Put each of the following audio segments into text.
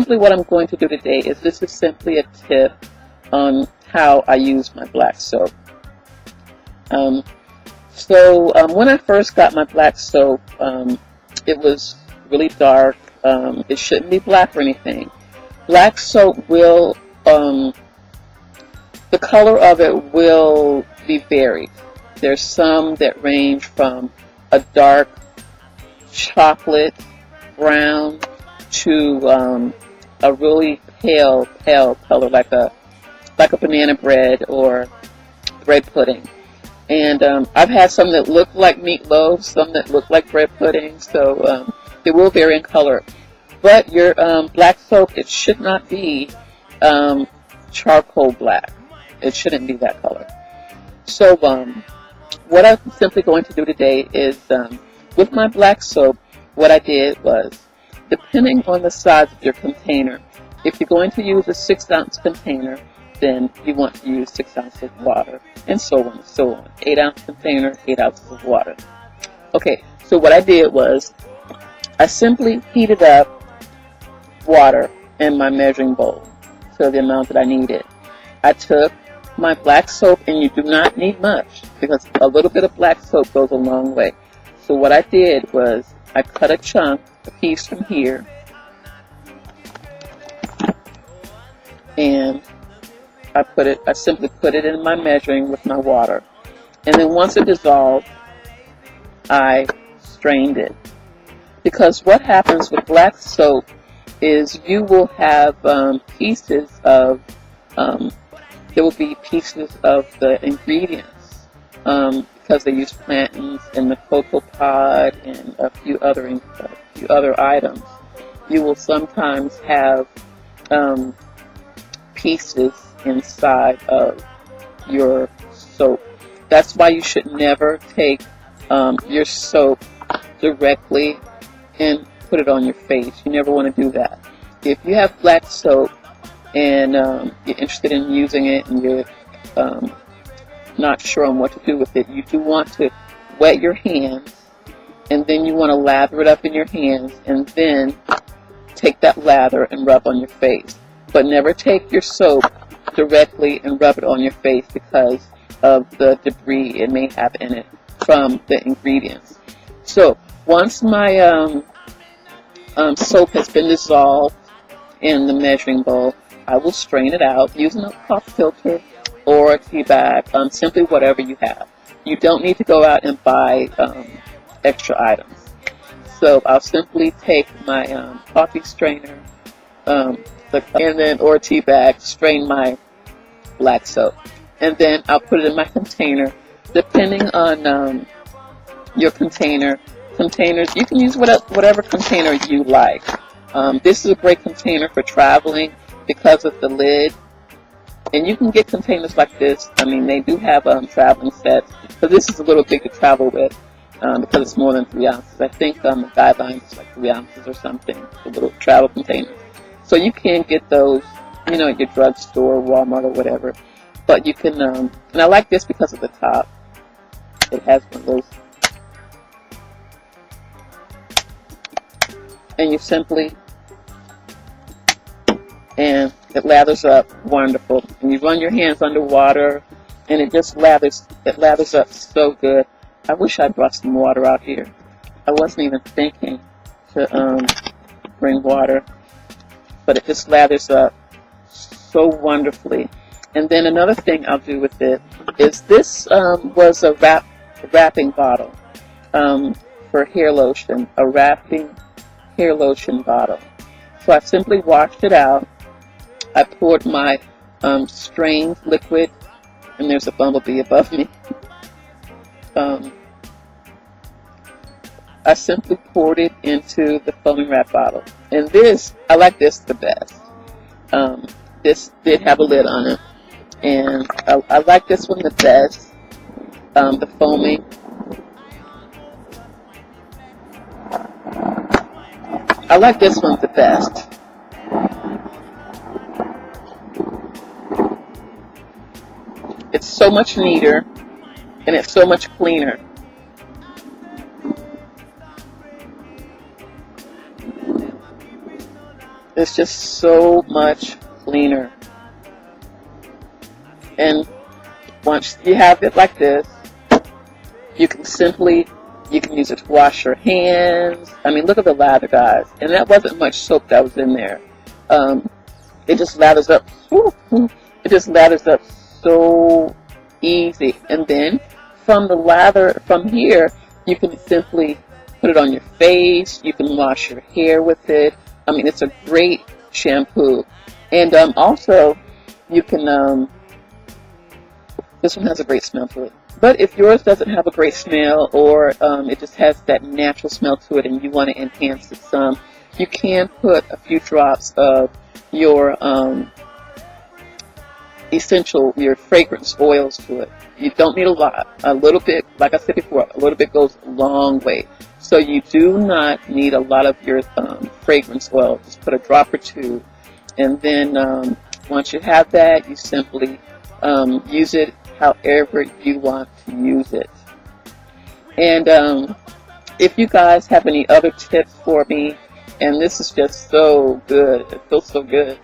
simply what I'm going to do today is this is simply a tip on how I use my black soap. When I first got my black soap, it was really dark. It shouldn't be black or anything. Black soap will, the color of it will be varied. There's some that range from a dark chocolate brown to a really pale color, like a banana bread or bread pudding. And I've had some that look like meatloaf, some that look like bread pudding, so they will vary in color. But your black soap, it should not be charcoal black. It shouldn't be that color. So what I'm simply going to do today is, with my black soap, what I did was, depending on the size of your container, if you're going to use a 6-ounce container, then you want to use 6 ounces of water, and so on and so on. 8-ounce container, 8 ounces of water. Okay, so what I did was, I simply heated up water in my measuring bowl to the amount that I needed. I took my black soap, and you do not need much, because a little bit of black soap goes a long way. So what I did was, I cut a piece from here, and I simply put it in my measuring with my water. And then once it dissolved, I strained it. Because what happens with black soap is you will have pieces of, there will be pieces of the ingredients, because they use plantains and the cocoa pod and a few other items. You will sometimes have pieces inside of your soap. That's why you should never take your soap directly and put it on your face. You never want to do that. If you have black soap and you're interested in using it and you're not sure on what to do with it, you do want to wet your hands, and then you want to lather it up in your hands, and then take that lather and rub on your face. But never take your soap directly and rub it on your face because of the debris it may have in it from the ingredients. So once my soap has been dissolved in the measuring bowl, I will strain it out using a pop filter or a tea bag, simply whatever you have. You don't need to go out and buy extra items. So I'll simply take my coffee strainer and then or a tea bag, strain my black soap, and then I'll put it in my container. Depending on your containers, you can use whatever container you like. This is a great container for traveling because of the lid, and you can get containers like this. I mean, they do have traveling sets, but this is a little big to travel with because it's more than 3 ounces. I think the guidelines is like 3 ounces or something, a little travel container. So you can get those, you know, at your drugstore, Walmart, or whatever. But you can, and I like this because of the top. It has one of those. And you simply, and it lathers up wonderful. And you run your hands under water, and it just lathers up so good. I wish I brought some water out here. I wasn't even thinking to bring water, but it just lathers up so wonderfully. And then another thing I'll do with it is this was a wrapping bottle for hair lotion, a wrapping hair lotion bottle. So I simply washed it out. I poured my strained liquid, and there's a bumblebee above me. I simply poured it into the foaming wrap bottle. And this, I like this the best. This did have a lid on it. And I like this one the best, the foaming. I like this one the best. It's so much neater, and it's so much cleaner. It's just so much cleaner. And once you have it like this, you can use it to wash your hands. I mean, look at the lather, guys. And that wasn't much soap that was in there. It just lathers up. It just lathers up so easy. And then from the lather, from here, you can simply put it on your face. You can wash your hair with it. I mean, it's a great shampoo. And also, you can, this one has a great smell to it. But if yours doesn't have a great smell, or it just has that natural smell to it and you want to enhance it some, you can put a few drops of your your fragrance oils to it. You don't need a lot. A little bit, like I said before, a little bit goes a long way. So you do not need a lot of your fragrance oil. Just put a drop or two. And then once you have that, you simply use it however you want to use it. And if you guys have any other tips for me, and this is just so good, it feels so good.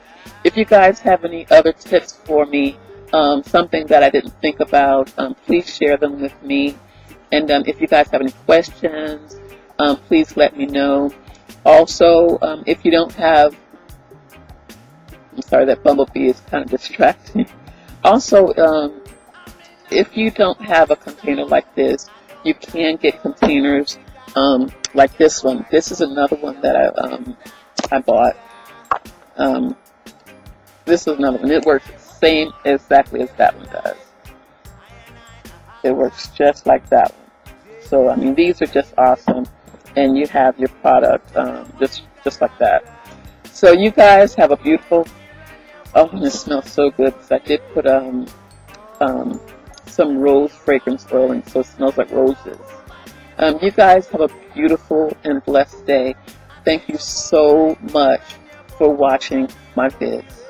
If you guys have any other tips for me, something that I didn't think about, please share them with me. And if you guys have any questions, please let me know. Also, if you don't have, I'm sorry, that bumblebee is kind of distracting. Also, if you don't have a container like this, you can get containers like this one. This is another one that I bought. This is another one. It works the same exactly as that one does. It works just like that one. So I mean, these are just awesome, and you have your product just like that. So you guys have a beautiful. Oh, and it smells so good. So I did put some rose fragrance oil in, so it smells like roses. You guys have a beautiful and blessed day. Thank you so much for watching my vids.